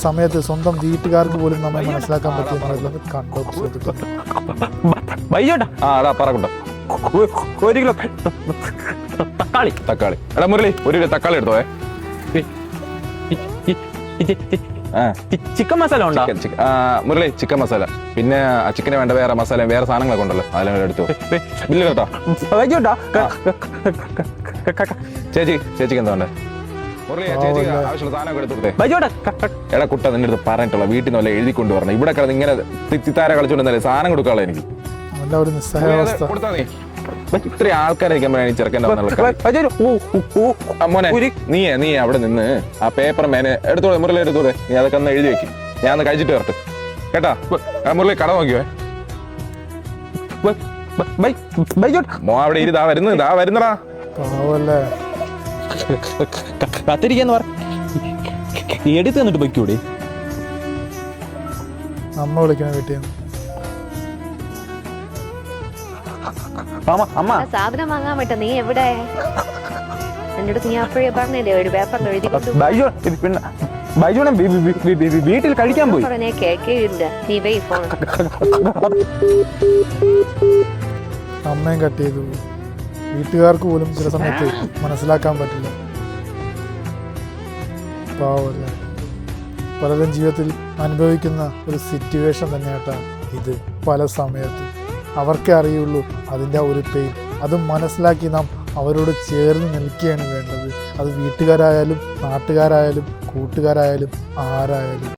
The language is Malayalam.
സമയത്ത് സ്വന്തം വീട്ടുകാർക്ക് പോലും നമ്മെ മനസ്സിലാക്കാൻ പറ്റിയെന്നുള്ളത് കണ്ടോ സുഹൃത്തുക്കളെ. ഒരു കിലോ തക്കാളി എടാ മുരളി, ഒരു കിലോ തക്കാളി എടുത്തോ. ചിക്കൻ മസാല ഉണ്ടോ? മുരളി ചിക്കൻ മസാല, പിന്നെ ചിക്കന് വേണ്ട വേറെ മസാല, വേറെ സാധനങ്ങളൊക്കെ ഉണ്ടല്ലോ, അതെല്ലാം എടുത്തോ. ബില്ല് കേട്ടോ ചേച്ചിക്ക് എന്താ വേണ്ടേ? മുരളി ചേച്ചിക്ക് ആവശ്യമുള്ള സാധനമൊക്കെ എടുത്തോട്ടെ. എടാ കുട്ട, നിന്റെ അടുത്ത് പറഞ്ഞിട്ടുള്ള വീട്ടിൽ നിന്ന് വല്ല എഴുതി കൊണ്ടുവരണം. ഇവിടെ കിടന്ന് ഇങ്ങനെ തിത്താര കളിച്ചോണ്ടെന്നല്ലേ സാധനം കൊടുക്കാനുള്ള എനിക്ക്. കൊടുത്താ നീ ഇത്രയും ആൾക്കാരെ മോനെ, നീ അവിടെ നിന്ന് ആ പേപ്പർ മേനെ എടുത്തോളെ, മുരളി എടുത്തോളെ. നീ അതൊക്കെ ഒന്ന് എഴുതി വെക്കും, ഞാൻ ഒന്ന് കഴിച്ചിട്ട് വരട്ടെ കേട്ടാ. മുരളി കട നോക്കിയോ മോ? അവിടെ ഇരി, ദാ വരുന്നടാ. കത്തിരിക്കാന്ന് പറ, എടുത്ത് തന്നിട്ട് പൊയ്ക്കൂടെ? നമ്മ വിളിക്കണ വീട്ടിൽ സാധനം വാങ്ങാൻ പറ്റ. നീ എവിടെ? എന്റെ അടുത്ത് നീ അപ്പോഴേ പറഞ്ഞില്ലേ ഒരു പേപ്പറിൽ എഴുതി വീട്ടിൽ കഴിക്കാൻ പോയി. കേൾക്കില്ല. നീ വേ ഫോൺ. അമ്മയും കട്ട് ചെയ്തു. വീട്ടുകാർക്ക് പോലും ചില സമയത്ത് മനസ്സിലാക്കാൻ പറ്റില്ല. പാവല്ലേ, പലരും ജീവിതത്തിൽ അനുഭവിക്കുന്ന ഒരു സിറ്റുവേഷൻ തന്നെയാട്ടാ ഇത്. പല സമയത്ത് അവർക്കേ അറിയുള്ളൂ അതിൻ്റെ ഒരു പെയിൻ. അത് മനസ്സിലാക്കി നാം അവരോട് ചേർന്ന് നിൽക്കുകയാണ് വേണ്ടത്. അത് വീട്ടുകാരായാലും നാട്ടുകാരായാലും കൂട്ടുകാരായാലും ആരായാലും.